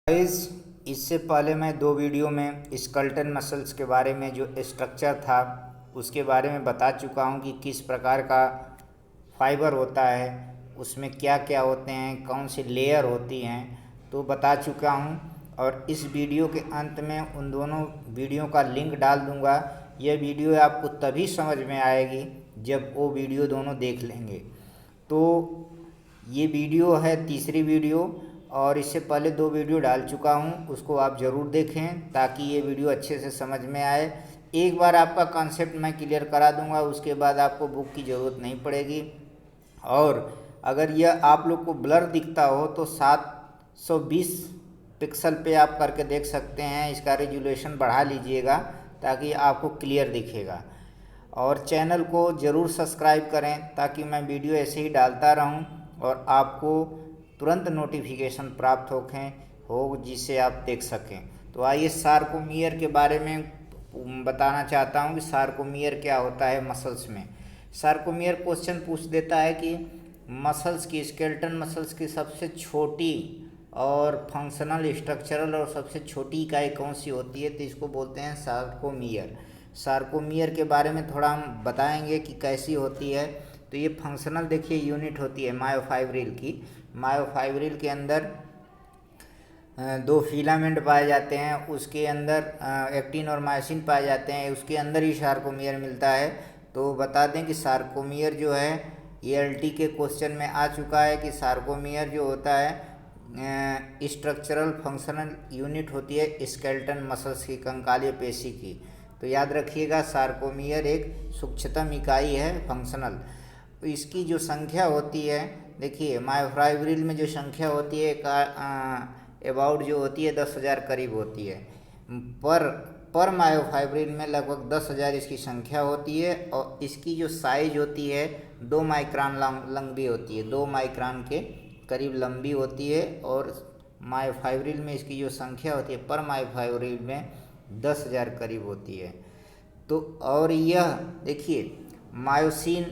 Guys, इससे पहले मैं दो वीडियो में स्केलेटन मसल्स के बारे में जो स्ट्रक्चर था उसके बारे में बता चुका हूं कि किस प्रकार का फाइबर होता है, उसमें क्या क्या होते हैं, कौन सी लेयर होती हैं, तो बता चुका हूं। और इस वीडियो के अंत में उन दोनों वीडियो का लिंक डाल दूंगा। यह वीडियो आपको तभी समझ में आएगी जब वो वीडियो दोनों देख लेंगे। तो ये वीडियो है तीसरी वीडियो, और इससे पहले दो वीडियो डाल चुका हूँ, उसको आप ज़रूर देखें ताकि ये वीडियो अच्छे से समझ में आए। एक बार आपका कॉन्सेप्ट मैं क्लियर करा दूंगा, उसके बाद आपको बुक की ज़रूरत नहीं पड़ेगी। और अगर यह आप लोग को ब्लर दिखता हो तो 720 पिक्सल पे आप करके देख सकते हैं। इसका रेजुलेशन बढ़ा लीजिएगा ताकि आपको क्लियर दिखेगा। और चैनल को ज़रूर सब्सक्राइब करें ताकि मैं वीडियो ऐसे ही डालता रहूं और आपको तुरंत नोटिफिकेशन प्राप्त हो जिससे आप देख सकें। तो आइए सार्कोमियर के बारे में बताना चाहता हूं कि सार्कोमियर क्या होता है मसल्स में। सार्कोमियर क्वेश्चन पूछ देता है कि मसल्स की, स्केलेटन मसल्स की सबसे छोटी और फंक्शनल, स्ट्रक्चरल और सबसे छोटी इकाई कौन सी होती है, तो इसको बोलते हैं सार्कोमियर। सार्कोमियर के बारे में थोड़ा हम बताएंगे कि कैसी होती है। तो ये फंक्शनल देखिए यूनिट होती है मायोफाइब्रिल की। मायोफाइब्रिल के अंदर दो फिलामेंट पाए जाते हैं, उसके अंदर एक्टिन और मायोसिन पाए जाते हैं, उसके अंदर ही सार्कोमियर मिलता है। तो बता दें कि सार्कोमियर जो है ELT के क्वेश्चन में आ चुका है कि सार्कोमियर जो होता है स्ट्रक्चरल फंक्शनल यूनिट होती है स्केलेटन मसल्स की, कंकालीय पेशी की। तो याद रखिएगा सार्कोमियर एक सूक्ष्मतम इकाई है फंक्शनल। इसकी जो संख्या होती है, देखिए मायोफाइब्रिल में जो संख्या होती है अबाउट जो होती है 10,000 करीब होती है। पर मायोफाइब्रिल में लगभग 10,000 इसकी संख्या होती है। और इसकी जो साइज होती है 2 माइक्रोन लंबी होती है, 2 माइक्रोन के करीब लंबी होती है। और मायोफाइब्रिल में इसकी जो संख्या होती है पर मायोफाइब्रिल में 10,000 करीब होती है। तो और यह देखिए मायोसिन,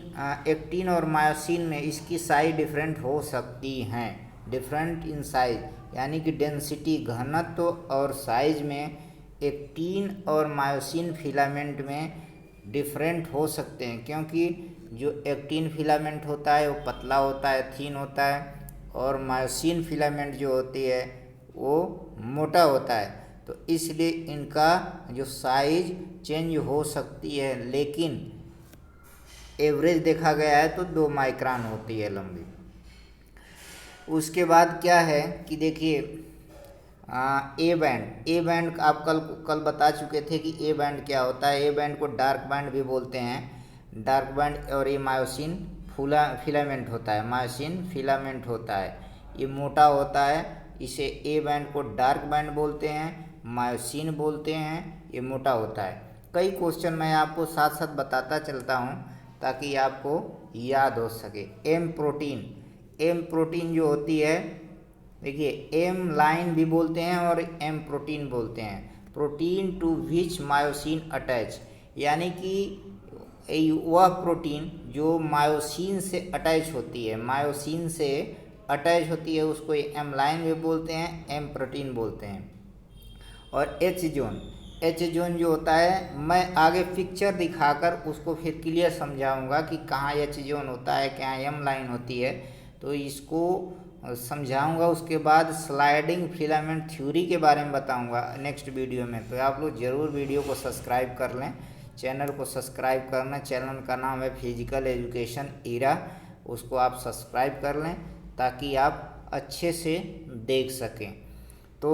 एक्टिन और मायोसिन में इसकी साइज डिफरेंट हो सकती हैं, डिफरेंट इन साइज, यानी कि डेंसिटी, घनत्व और साइज में एक्टिन और मायोसिन फिलामेंट में डिफरेंट हो सकते हैं। क्योंकि जो एक्टिन फिलामेंट होता है वो पतला होता है, थीन होता है, और मायोसिन फिलामेंट जो होती है वो मोटा होता है। तो इसलिए इनका जो साइज चेंज हो सकती है, लेकिन एवरेज देखा गया है तो 2 माइक्रोन होती है लंबी। उसके बाद क्या है कि देखिए ए बैंड आप कल बता चुके थे कि ए बैंड क्या होता है। ए बैंड को डार्क बैंड भी बोलते हैं, डार्क बैंड। और ये मायोसिन फिलामेंट होता है, मायोसिन फिलामेंट होता है, ये मोटा होता है। इसे ए बैंड को डार्क बैंड बोलते हैं, मायोसिन बोलते हैं, ये मोटा होता है। कई क्वेश्चन मैं आपको साथ साथ बताता चलता हूँ ताकि आपको याद हो सके। एम प्रोटीन जो होती है, देखिए एम लाइन भी बोलते हैं और एम प्रोटीन बोलते हैं। Protein to which myosin attach, यानी कि वह प्रोटीन जो मायोसिन से अटैच होती है, मायोसिन से अटैच होती है, उसको एम लाइन भी बोलते हैं, एम प्रोटीन बोलते हैं। और एच जोन जो होता है, मैं आगे पिक्चर दिखाकर उसको फिर क्लियर समझाऊंगा कि कहाँ एच जोन होता है, कहाँ एम लाइन होती है, तो इसको समझाऊंगा। उसके बाद स्लाइडिंग फिलामेंट थ्योरी के बारे में बताऊंगा नेक्स्ट वीडियो में। तो आप लोग ज़रूर वीडियो को सब्सक्राइब कर लें, चैनल को सब्सक्राइब करना। चैनल का नाम है फिजिकल एजुकेशन एरा, उसको आप सब्सक्राइब कर लें ताकि आप अच्छे से देख सकें। तो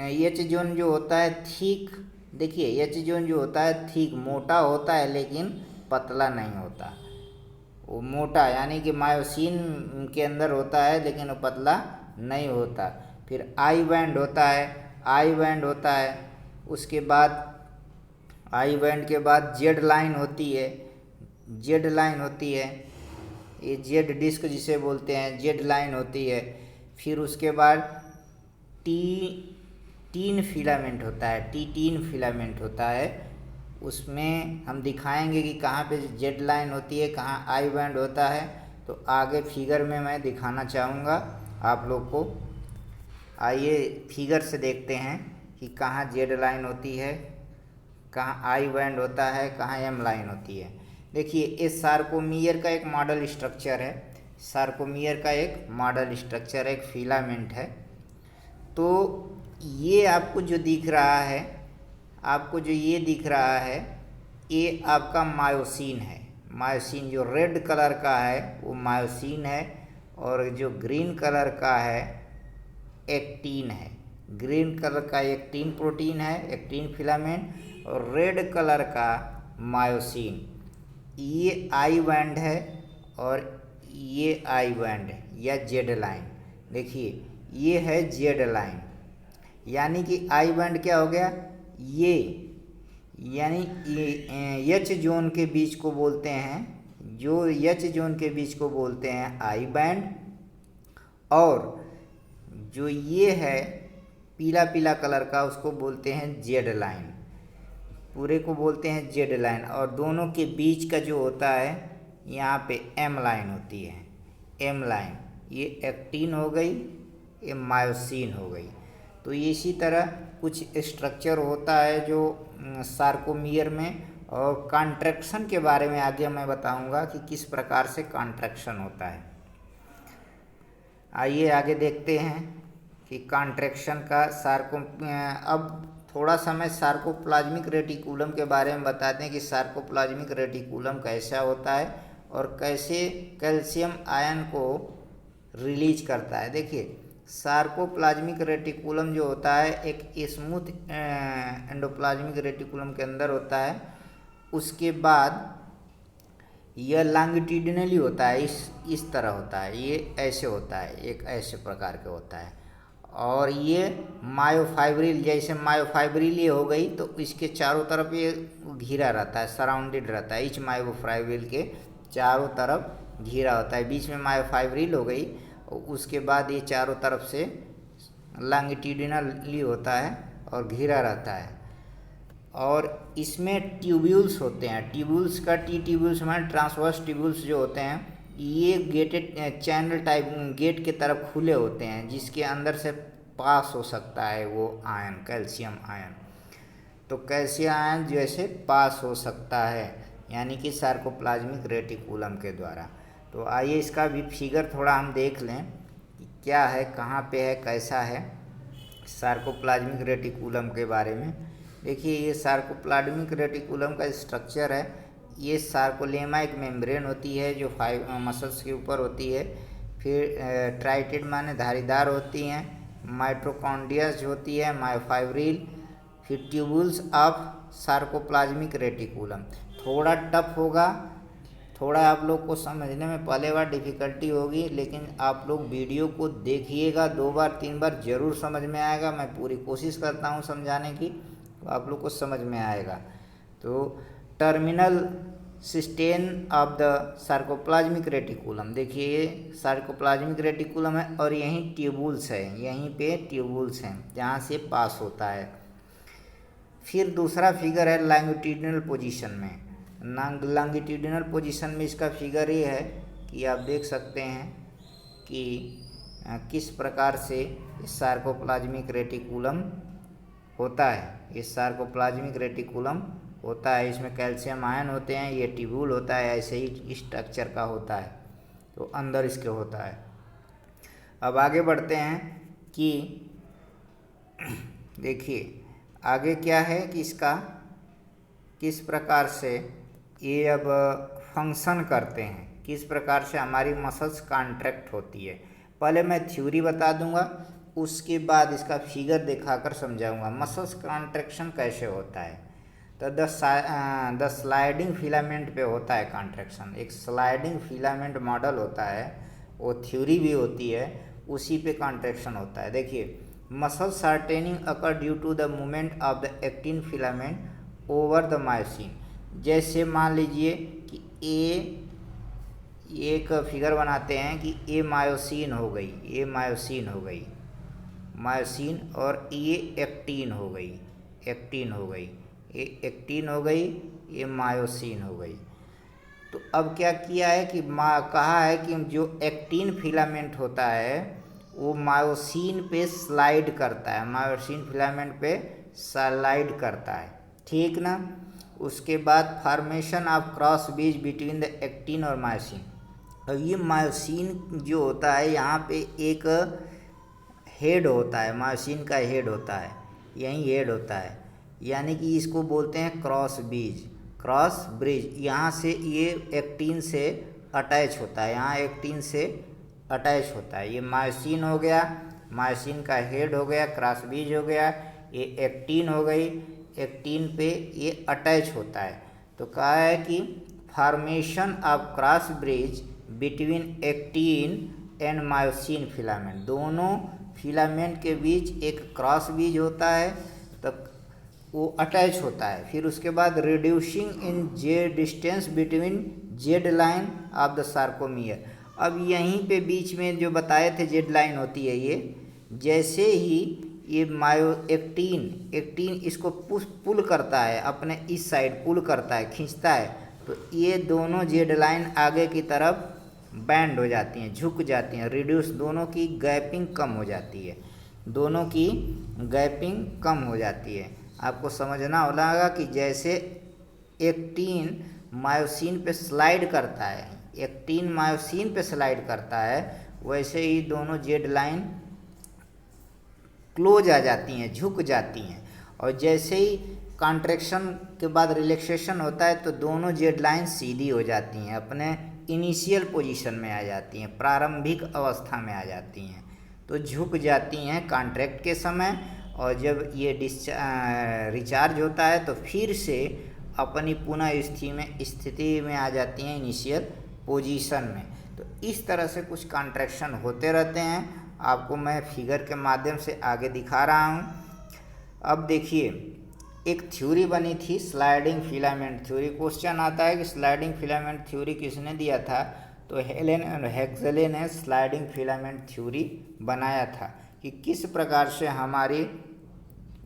एच जोन जो होता है ठीक, देखिए एच जोन जो होता है ठीक मोटा होता है लेकिन पतला नहीं होता। वो मोटा यानी कि मायोसिन के अंदर होता है लेकिन वो पतला नहीं होता। फिर आई बैंड होता है। उसके बाद आई बैंड के बाद जेड लाइन होती है, ये जेड डिस्क जिसे बोलते हैं, जेड लाइन होती है। फिर उसके बाद टीन फिलामेंट होता है, उसमें हम दिखाएंगे कि कहाँ पे जेड लाइन होती है, कहाँ आई बैंड होता है। तो आगे फिगर में मैं दिखाना चाहूँगा आप लोग को। आइए फिगर से देखते हैं कि कहाँ जेड लाइन होती है, कहाँ आई बैंड होता है, कहाँ एम लाइन होती है। देखिए ये सार्कोमियर का एक मॉडल स्ट्रक्चर है, सार्कोमियर का एक मॉडल स्ट्रक्चर, एक फिलामेंट है। तो ये आपको जो दिख रहा है, आपको जो ये दिख रहा है, ये आपका मायोसिन है। मायोसिन जो रेड कलर का है वो मायोसिन है, और जो ग्रीन कलर का है एक्टिन है। ग्रीन कलर का एक्टिन प्रोटीन है, एक्टिन फिलामेंट, और रेड कलर का मायोसिन। ये आई बैंड है और ये आई बैंड है या जेड लाइन। देखिए ये है जेड लाइन, यानी कि आई बैंड क्या हो गया, ये यानी ये एच जोन के बीच को बोलते हैं, जो एच जोन के बीच को बोलते हैं आई बैंड, और जो ये है पीला पीला कलर का उसको बोलते हैं जेड लाइन, पूरे को बोलते हैं जेड लाइन। और दोनों के बीच का जो होता है यहाँ पे एम लाइन होती है, एम लाइन। ये एक्टिन हो गई, ये मायोसिन हो गई। तो इसी तरह कुछ स्ट्रक्चर होता है जो सार्कोमियर में। और कॉन्ट्रैक्शन के बारे में आगे मैं बताऊंगा कि किस प्रकार से कॉन्ट्रैक्शन होता है। आइए आगे देखते हैं कि कॉन्ट्रैक्शन का अब थोड़ा सा मैं सार्कोप्लाज्मिक रेटिकुलम के बारे में बताते हैं कि सार्कोप्लाज्मिक रेटिकुलम कैसा होता है और कैसे कैल्शियम आयन को रिलीज करता है। देखिए सार्कोप्लाज्मिक रेटिकुलम जो होता है एक स्मूथ एंडोप्लाज्मिक रेटिकुलम के अंदर होता है। उसके बाद यह लॉन्गिट्यूडिनली होता है, इस तरह होता है, ये ऐसे होता है, एक ऐसे प्रकार के होता है। और ये मायोफाइब्रिल, जैसे मायोफाइब्रिल ये हो गई तो इसके चारों तरफ ये घिरा रहता है, सराउंडेड रहता है। इच मायोफाइब्रिल के चारों तरफ घिरा होता है, बीच में मायोफाइब्रिल हो गई, उसके बाद ये चारों तरफ से लॉन्गिट्यूडिनली होता है और घिरा रहता है। और इसमें ट्यूब्यूल्स होते हैं, ट्यूब्यूल्स का ट्यूब्यूल्स हमारे ट्रांसवर्स ट्यूब्यूल्स जो होते हैं ये गेटेड चैनल टाइप गेट के तरफ खुले होते हैं, जिसके अंदर से पास हो सकता है वो आयन, कैल्शियम आयन। तो कैल्शियम आयन जैसे पास हो सकता है, यानी कि सार्कोप्लाज्मिक रेटिकुलम के द्वारा। तो आइए इसका भी फिगर थोड़ा हम देख लें कि क्या है, कहाँ पे है, कैसा है सार्कोप्लाज्मिक रेटिकुलम के बारे में। देखिए ये सार्कोप्लाज्मिक रेटिकुलम का स्ट्रक्चर है। ये सार्कोलेमा एक मेम्ब्रेन होती है जो 5 मसल्स के ऊपर होती है। फिर ट्राइटेड माने धारीदार होती हैं, माइटोकॉन्ड्रियाज होती है, मायोफाइब्रिल, फिर ट्यूबुल्स ऑफ सार्कोप्लाज्मिक रेटिकुलम। थोड़ा टफ होगा, थोड़ा आप लोग को समझने में पहले बार डिफ़िकल्टी होगी, लेकिन आप लोग वीडियो को देखिएगा 2 बार 3 बार ज़रूर समझ में आएगा। मैं पूरी कोशिश करता हूँ समझाने की, तो आप लोग को समझ में आएगा। तो terminal cysteine of the sarcoplasmic reticulum, देखिए ये सार्कोप्लाज्मिक रेटिकुलम है और यहीं ट्यूबुल्स है, यहीं पे ट्यूबुल्स हैं जहाँ से पास होता है। फिर दूसरा फिगर है लॉन्गिट्यूडिनल पोजीशन में। लॉन्गिट्यूडिनल पोजीशन में इसका फिगर ये है कि आप देख सकते हैं कि किस प्रकार से इस सार्कोप्लाज्मिक रेटिकुलम होता है। इस सार्कोप्लाज्मिक रेटिकुलम होता है, इसमें कैल्शियम आयन होते हैं, ये ट्यूब्यूल होता है, ऐसे ही स्ट्रक्चर का होता है, तो अंदर इसके होता है। अब आगे बढ़ते हैं कि देखिए आगे क्या है कि इसका किस प्रकार से ये अब फंक्शन करते हैं, किस प्रकार से हमारी मसल्स कॉन्ट्रैक्ट होती है। पहले मैं थ्योरी बता दूंगा, उसके बाद इसका फिगर दिखाकर समझाऊंगा मसल्स कॉन्ट्रैक्शन कैसे होता है। तो द स्लाइडिंग फिलामेंट पे होता है कॉन्ट्रैक्शन, एक स्लाइडिंग फिलामेंट मॉडल होता है, वो थ्योरी भी होती है, उसी पे कॉन्ट्रैक्शन होता है। देखिए muscle shortening occur due to the movement of the actin filament over the myosin. जैसे मान लीजिए कि एक फिगर बनाते हैं कि ए मायोसिन हो गई, ए मायोसिन हो गई, मायोसिन, और ये एक्टिन हो गई, एक्टिन हो गई, ये एक्टिन हो गई, ये मायोसिन हो गई। तो अब क्या किया है कि कहा है कि जो एक्टिन फिलामेंट होता है वो मायोसिन पे स्लाइड करता है, मायोसिन फिलामेंट पे स्लाइड करता है, ठीक ना। उसके बाद formation of cross bridge between the actin और मायोसिन। अब ये मायोसिन जो होता है यहाँ पे एक हेड होता है, मायोसिन का हेड होता है, यही हेड होता है, यानी कि इसको बोलते हैं क्रॉस ब्रिज। क्रॉस ब्रिज यहाँ से ये एक्टिन से अटैच होता है, यहाँ एक्टिन से अटैच होता है। ये मायोसिन हो गया, मायोसिन का हेड हो गया, क्रॉस ब्रिज हो गया, ये एक्टिन हो गई, एक्टिन पे ये अटैच होता है। तो कहा है कि formation of cross bridge between actin and myosin filament, दोनों फिलामेंट के बीच एक क्रॉस ब्रिज होता है, तब वो अटैच होता है। फिर उसके बाद reducing in Z distance between Z line of the sarcomere. अब यहीं पे बीच में जो बताए थे जेड लाइन होती है, ये जैसे ही ये एक्टिन इसको पुल करता है, अपने इस साइड पुल करता है, खींचता है, तो ये दोनों जेड लाइन आगे की तरफ बैंड हो जाती हैं, झुक जाती हैं, रिड्यूस, दोनों की गैपिंग कम हो जाती है, दोनों की गैपिंग कम हो जाती है। आपको समझना होगा कि जैसे एक्टिन मायोसिन पे स्लाइड करता है, एक्टिन मायोसिन पे स्लाइड करता है, वैसे ही दोनों जेड लाइन क्लोज आ जाती हैं, झुक जाती हैं। और जैसे ही कॉन्ट्रैक्शन के बाद रिलैक्सेशन होता है तो दोनों जेड लाइन सीधी हो जाती हैं, अपने इनिशियल पोजीशन में आ जाती हैं, प्रारंभिक अवस्था में आ जाती हैं, तो झुक जाती हैं कॉन्ट्रैक्ट के समय। और जब ये रिचार्ज होता है तो फिर से अपनी पुनः स्थिति में आ जाती हैं, इनिशियल पोजीशन में। तो इस तरह से कुछ कॉन्ट्रैक्शन होते रहते हैं, आपको मैं फिगर के माध्यम से आगे दिखा रहा हूँ। अब देखिए, एक थ्योरी बनी थी स्लाइडिंग फिलामेंट थ्योरी। क्वेश्चन आता है कि स्लाइडिंग फिलामेंट थ्योरी किसने दिया था, तो हेलेन एंड हेक्सले ने स्लाइडिंग फिलामेंट थ्योरी बनाया था कि किस प्रकार से हमारी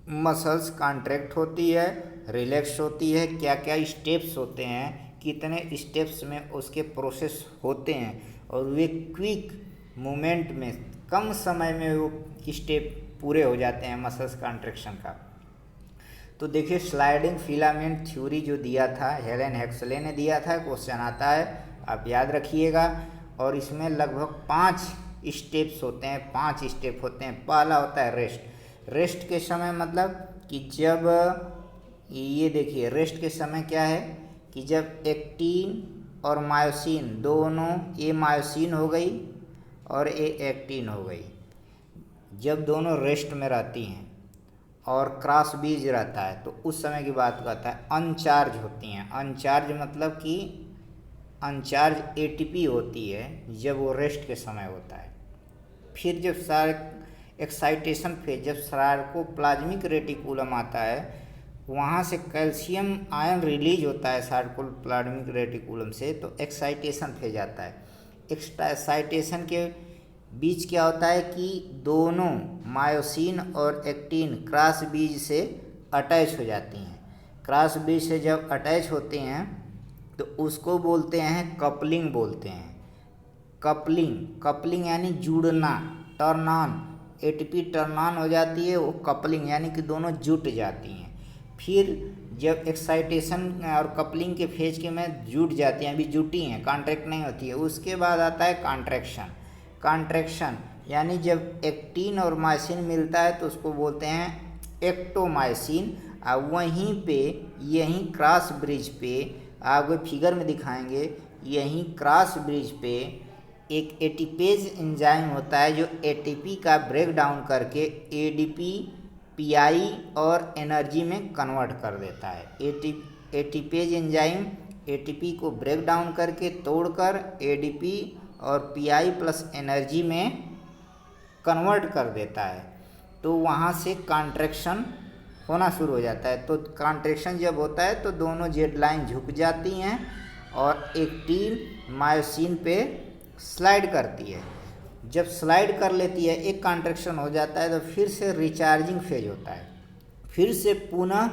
मसल्स कॉन्ट्रैक्ट होती है, रिलैक्स होती है, क्या क्या स्टेप्स होते हैं, कितने स्टेप्स में उसके प्रोसेस होते हैं, और वे क्विक मूवमेंट में कम समय में वो स्टेप पूरे हो जाते हैं मसल्स कॉन्ट्रैक्शन का। तो देखिए, स्लाइडिंग फिलामेंट थ्योरी जो दिया था हेलेन हेक्सले ने दिया था, क्वेश्चन आता है, आप याद रखिएगा। और इसमें लगभग 5 स्टेप्स होते हैं, 5 स्टेप होते हैं। पहला होता है रेस्ट। रेस्ट के समय मतलब कि जब ये देखिए, रेस्ट के समय क्या है कि जब एक्टिन और मायोसिन दोनों, ये मायोसिन हो गई और ये एक्टिन हो गई, जब दोनों रेस्ट में रहती हैं और क्रॉस ब्रिज रहता है, तो उस समय की बात करता है, अनचार्ज होती हैं। अनचार्ज मतलब कि अनचार्ज एटीपी होती है जब वो रेस्ट के समय होता है। फिर जब एक्साइटेशन फेज, जब सार्कोप्लाज्मिक रेटिकुलम आता है, वहाँ से कैल्शियम आयन रिलीज होता है सार्कोप्लाज्मिक रेटिकुलम से, तो एक्साइटेशन फेज आता है। एक्साइटेशन के बीच क्या होता है कि दोनों मायोसिन और एक्टिन क्रॉस ब्रिज से अटैच हो जाती हैं। क्रॉस ब्रिज से जब अटैच होते हैं तो उसको बोलते हैं कपलिंग, बोलते हैं कपलिंग यानी जुड़ना, turn on, ATP turn on हो जाती है, वो कपलिंग यानी कि दोनों जुट जाती हैं। फिर जब एक्साइटेशन और कपलिंग के फेज के में जुट जाती हैं, अभी जुटी हैं, कॉन्ट्रैक्ट नहीं होती है, उसके बाद आता है कॉन्ट्रैक्शन यानी जब एक्टिन और मायोसिन मिलता है तो उसको बोलते हैं एक्टोमायोसिन। और वहीं पे यहीं क्रॉस ब्रिज पे, आगे फिगर में दिखाएंगे, यहीं क्रॉस ब्रिज पे एक एटीपेज एंजाइम होता है जो एटीपी का ब्रेक डाउन करके एडीपी, पीआई और एनर्जी में कन्वर्ट कर देता है। एटीपेज एंजाइम एटीपी को ब्रेक डाउन करके तोड़कर एडीपी और पीआई प्लस एनर्जी में कन्वर्ट कर देता है, तो वहाँ से कॉन्ट्रैक्शन होना शुरू हो जाता है। तो कॉन्ट्रैक्शन जब होता है तो दोनों जेड लाइन झुक जाती हैं और एक्टिन मायोसिन पे स्लाइड करती है। जब स्लाइड कर लेती है, एक कॉन्ट्रैक्शन हो जाता है, तो फिर से रिचार्जिंग फेज होता है, फिर से पुनः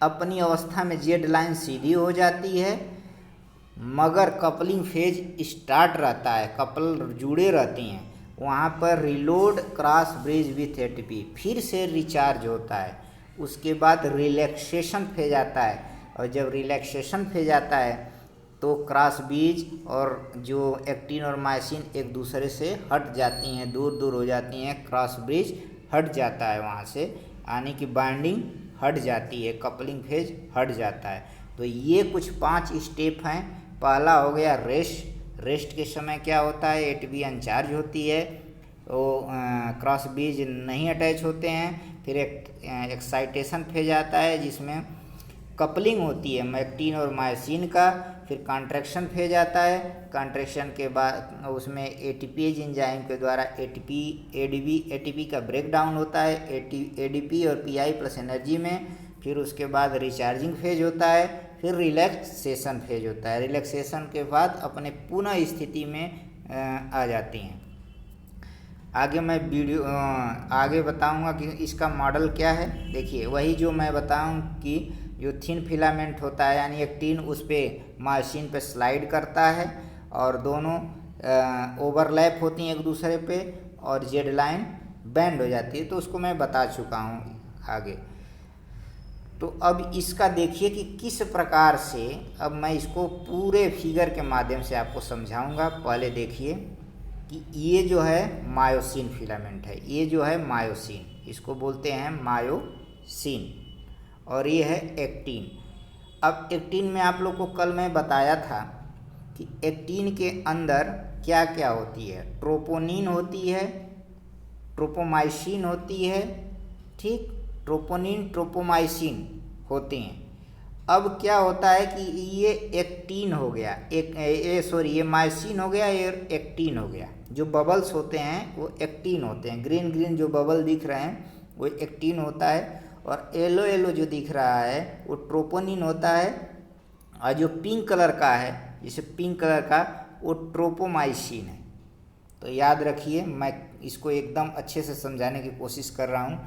अपनी अवस्था में जेड लाइन सीधी हो जाती है, मगर कपलिंग फेज स्टार्ट रहता है, कपल जुड़े रहती हैं। वहाँ पर reload cross bridge with ATP, फिर से रिचार्ज होता है। उसके बाद रिलैक्सेशन फेज आता है, और जब रिलैक्सेशन फेज आता है तो क्रॉस ब्रिज और जो एक्टिन और मायोसिन एक दूसरे से हट जाती हैं, दूर दूर हो जाती हैं, क्रॉस ब्रिज हट जाता है वहाँ से, यानी कि बाइंडिंग हट जाती है, कपलिंग फेज हट जाता है। तो ये कुछ 5 स्टेप हैं। पहला हो गया रेस्ट। रेस्ट के समय क्या होता है, एटीपी अनचार्ज होती है, वो क्रॉस ब्रिज नहीं अटैच होते हैं। फिर एक एक्साइटेशन फेज आता है जिसमें कपलिंग होती है एक्टिन और मायोसिन का। फिर कॉन्ट्रैक्शन फेज आता है। कॉन्ट्रैक्शन के बाद उसमें एटीपीज एंजाइम के द्वारा एटीपी का ब्रेक डाउन होता है एडीपी और पीआई प्लस एनर्जी में। फिर उसके बाद रिचार्जिंग फेज होता है। फिर रिलैक्सेशन फेज होता है। रिलैक्सेशन के बाद अपने पुनः स्थिति में आ जाती हैं। आगे मैं आगे बताऊंगा कि इसका मॉडल क्या है। देखिए, वही जो मैं बताऊं कि जो थिन फिलामेंट होता है यानी एक्टिन, उस पर मायोसिन पे स्लाइड करता है और दोनों ओवरलैप होती हैं एक दूसरे पे और जेड लाइन बैंड हो जाती है। तो उसको मैं बता चुका हूँ आगे। तो अब इसका देखिए कि किस प्रकार से, अब मैं इसको पूरे फिगर के माध्यम से आपको समझाऊंगा। पहले देखिए कि ये जो है मायोसिन फिलामेंट है, ये जो है मायोसिन, इसको बोलते हैं मायोसिन, और ये है एक्टिन। अब एक्टिन में आप लोग को कल मैं बताया था कि एक्टिन के अंदर क्या क्या होती है। ट्रोपोनिन होती है, ट्रोपोमाइसिन होती है, ठीक, ट्रोपोनिन ट्रोपोमाइसिन होते हैं। अब क्या होता है कि ये एक्टिन हो गया, ये मायोसिन हो गया, ये एक्टिन हो गया। जो बबल्स होते हैं वो एक्टिन होते हैं। ग्रीन ग्रीन जो बबल दिख रहे हैं वो एक्टिन होता है, और येलो येलो जो दिख रहा है वो ट्रोपोनिन होता है, और जो पिंक कलर का है, जैसे पिंक कलर का, वो ट्रोपोमाइसिन है। तो याद रखिए, मैं इसको एकदम अच्छे से समझाने की कोशिश कर रहा हूँ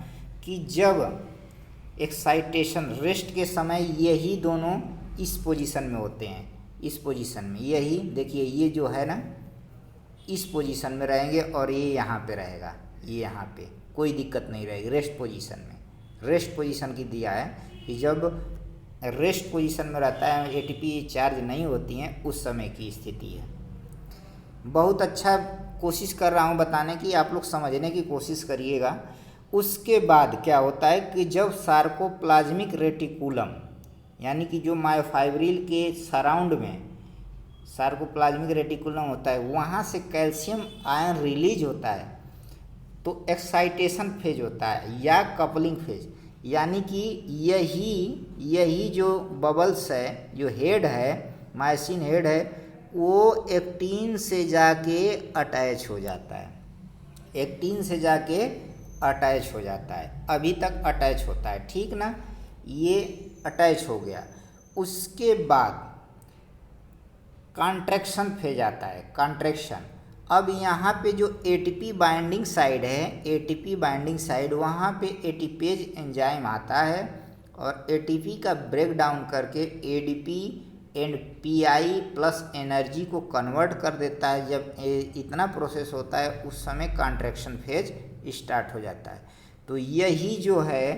कि जब एक्साइटेशन रेस्ट के समय यही दोनों इस पोजीशन में होते हैं, इस पोजीशन में, यही देखिए, ये जो है ना इस पोजीशन में रहेंगे और ये यहाँ पे रहेगा, ये यहाँ पे कोई दिक्कत नहीं रहेगी रेस्ट पोजीशन में। रेस्ट पोजीशन की दिया है कि जब रेस्ट पोजीशन में रहता है, एटीपी चार्ज नहीं होती हैं, उस समय की स्थिति है। बहुत अच्छा कोशिश कर रहा हूँ बताने की, आप लोग समझने की कोशिश करिएगा। उसके बाद क्या होता है कि जब सार्कोप्लाज्मिक रेटिकुलम, यानी कि जो मायोफाइब्रिल के सराउंड में सार्कोप्लाज्मिक रेटिकुलम होता है, वहाँ से कैल्शियम आयन रिलीज होता है, तो एक्साइटेशन फेज होता है या कपलिंग फेज। यानी कि यही जो बबल्स है, जो हेड है, मायोसिन हेड है, वो एक्टिन से जाके अटैच हो जाता है, एक्टिन से जाके अटैच हो जाता है। अभी तक अटैच होता है, ठीक ना, ये अटैच हो गया। उसके बाद कॉन्ट्रैक्शन फेज आता है, कॉन्ट्रैक्शन। अब यहाँ पे जो एटीपी बाइंडिंग साइड है, एटीपी बाइंडिंग साइड, वहाँ पे एटीपेज एंजाइम आता है और एटीपी का ब्रेक डाउन करके ADP and pi plus energy को कन्वर्ट कर देता है। जब इतना प्रोसेस होता है उस समय कॉन्ट्रैक्शन फेज स्टार्ट हो जाता है। तो यही जो है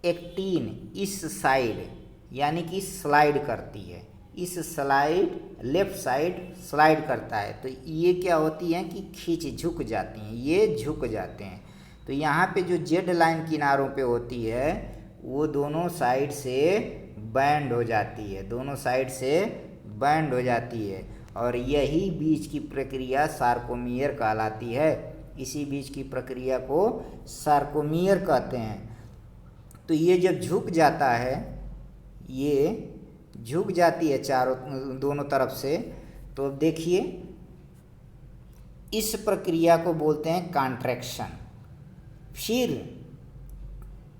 एक्टिन इस साइड यानी कि स्लाइड करती है, इस स्लाइड लेफ्ट साइड स्लाइड करता है। तो ये क्या होती हैं कि खींच झुक जाती हैं, ये झुक जाते हैं। तो यहाँ पे जो जेड लाइन किनारों पे होती है वो दोनों साइड से बैंड हो जाती है, दोनों साइड से बैंड हो जाती है, और यही बीच की प्रक्रिया सार्कोमियर कहलाती है। इसी बीच की प्रक्रिया को सार्कोमियर कहते हैं। तो ये जब झुक जाता है, ये झुक जाती है दोनों तरफ से, तो देखिए इस प्रक्रिया को बोलते हैं कॉन्ट्रैक्शन। फिर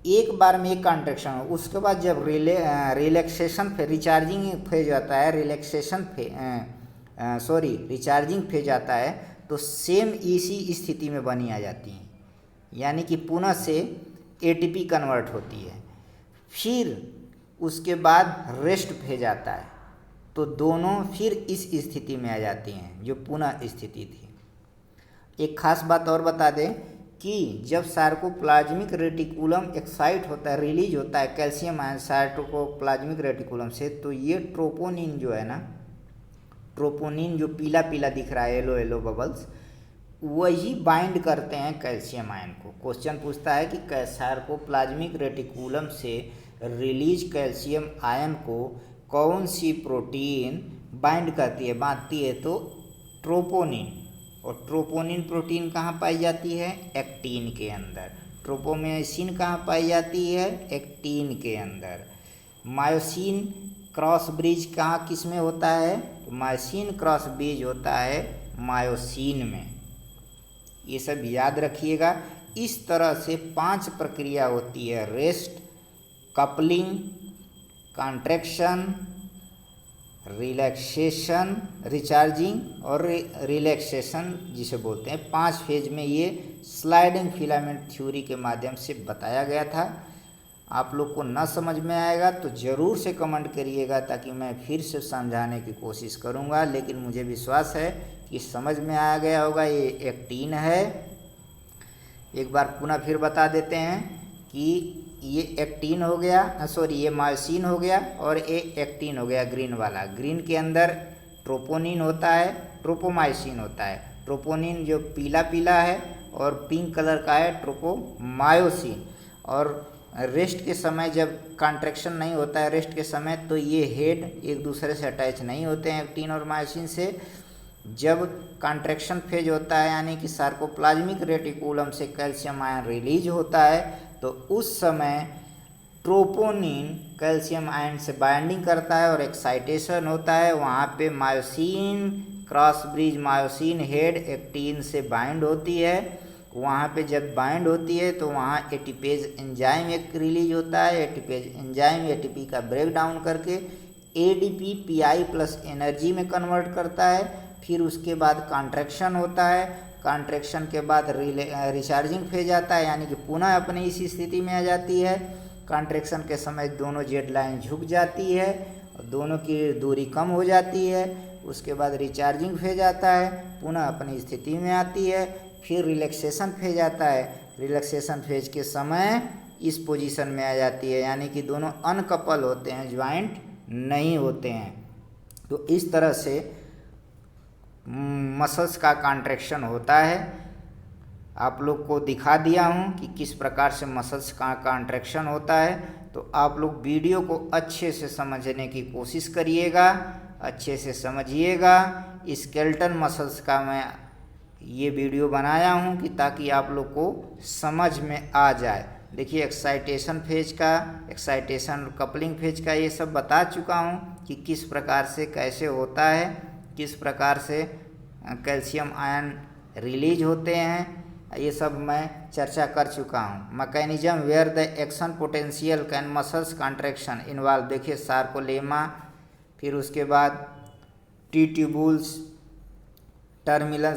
एक बार में एक कॉन्ट्रैक्शन हो, उसके बाद जब रिलैक्सेशन फेज, रिचार्जिंग फेज आता है, रिचार्जिंग फेज आता है, तो सेम इसी स्थिति में बनी आ जाती हैं, यानी कि पुनः से एटीपी कन्वर्ट होती है। फिर उसके बाद रेस्ट फेज आता है, तो दोनों फिर इस स्थिति में आ जाती हैं जो पुनः स्थिति थी। एक खास बात और बता दें कि जब सार्कोप्लाज्मिक रेटिकुलम एक्साइट होता है, रिलीज होता है कैल्शियम आयन सार्कोप्लाज्मिक रेटिकुलम से, तो ये ट्रोपोनिन जो है ना, ट्रोपोनिन जो पीला पीला दिख रहा है, येलो येलो बबल्स, वही बाइंड करते हैं कैल्शियम आयन को। क्वेश्चन पूछता है कि सार्कोप्लाज्मिक रेटिकुलम से रिलीज कैल्शियम आयन को कौन सी प्रोटीन बाइंड करती है, बांधती है, तो ट्रोपोनिन। और ट्रोपोनिन प्रोटीन कहाँ पाई जाती है, एक्टिन के अंदर। ट्रोपोमायोसिन कहाँ पाई जाती है, एक्टिन के अंदर। मायोसिन क्रॉस ब्रिज कहाँ किस में होता है, तो मायोसिन क्रॉस ब्रिज होता है मायोसिन में। ये सब याद रखिएगा। इस तरह से 5 प्रक्रिया होती है, rest, coupling, contraction, relaxation, recharging और रिलैक्सेशन जिसे बोलते हैं। 5 फेज में ये स्लाइडिंग फिलामेंट थ्योरी के माध्यम से बताया गया था। आप लोग को न समझ में आएगा तो ज़रूर से कमेंट करिएगा, ताकि मैं फिर से समझाने की कोशिश करूँगा, लेकिन मुझे विश्वास है कि समझ में आ गया होगा। ये एक्टिन है। एक बार पुनः फिर बता देते हैं कि ये एक्टिन हो गया, सॉरी ये मायोसिन हो गया और ये एक्टिन हो गया, ग्रीन वाला। ग्रीन के अंदर ट्रोपोनिन होता है, ट्रोपोमायोसिन होता है। ट्रोपोनिन जो पीला पीला है और पिंक कलर का है ट्रोपोमायोसिन। और रेस्ट के समय जब कॉन्ट्रैक्शन नहीं होता है, रेस्ट के समय, तो ये हेड एक दूसरे से अटैच नहीं होते हैं एक्टिन और मायोसिन से। जब कॉन्ट्रैक्शन फेज होता है, यानी कि सार्कोप्लाज्मिक रेटिकुलम से कैल्शियम आयन रिलीज होता है, तो उस समय ट्रोपोनिन कैल्शियम आयन से बाइंडिंग करता है और एक्साइटेशन होता है। वहाँ पे myosin cross bridge myosin head actin से बाइंड होती है। वहाँ पे जब बाइंड होती है तो वहाँ एटीपेज एंजाइम एक रिलीज होता है। एटीपेज एंजाइम एटीपी का ब्रेक डाउन करके एडीपी पीआई प्लस एनर्जी में कन्वर्ट करता है। फिर उसके बाद कॉन्ट्रैक्शन होता है। कॉन्ट्रैक्शन के बाद रिचार्जिंग फेज आता है, यानी कि पुनः अपनी इसी स्थिति में आ जाती है। कॉन्ट्रैक्शन के समय दोनों जेड लाइन झुक जाती है और दोनों की दूरी कम हो जाती है। उसके बाद रिचार्जिंग फेज आता है, पुनः अपनी स्थिति में आती है। फिर रिलैक्सेशन फेज आता है। रिलैक्सेशन फेज के समय इस पोजीशन में आ जाती है, यानी कि दोनों अनकपल होते हैं, ज्वाइंट नहीं होते हैं। तो इस तरह से मसल्स का कॉन्ट्रैक्शन होता है। आप लोग को दिखा दिया हूँ कि किस प्रकार से मसल्स का कॉन्ट्रैक्शन होता है। तो आप लोग वीडियो को अच्छे से समझने की कोशिश करिएगा, अच्छे से समझिएगा। स्केलेटन मसल्स का मैं ये वीडियो बनाया हूँ कि ताकि आप लोग को समझ में आ जाए। देखिए एक्साइटेशन फेज का, एक्साइटेशन कपलिंग फेज का ये सब बता चुका हूँ कि किस प्रकार से कैसे होता है, किस प्रकार से कैल्शियम आयन रिलीज होते हैं, ये सब मैं चर्चा कर चुका हूँ। Mechanism where the action potential can muscles contraction involve, देखिए सार्कोलेमा, फिर उसके बाद T tubules, terminal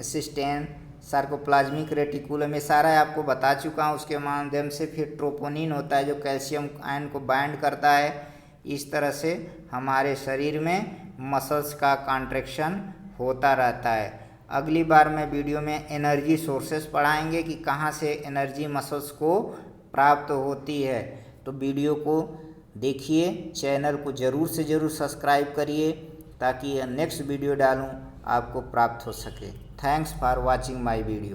system, sarcoplasmic reticulum, ये सारा आपको बता चुका हूँ। उसके माध्यम से फिर ट्रोपोनिन होता है जो कैल्शियम आयन को बाइंड करता है। इस तरह से हमारे शरीर में मसल्स का कॉन्ट्रैक्शन होता रहता है। अगली बार मैं वीडियो में एनर्जी सोर्सेस पढ़ाएंगे कि कहाँ से एनर्जी मसल्स को प्राप्त होती है। तो वीडियो को देखिए, चैनल को ज़रूर से ज़रूर सब्सक्राइब करिए ताकि नेक्स्ट वीडियो डालूँ आपको प्राप्त हो सके। Thanks for watching my video.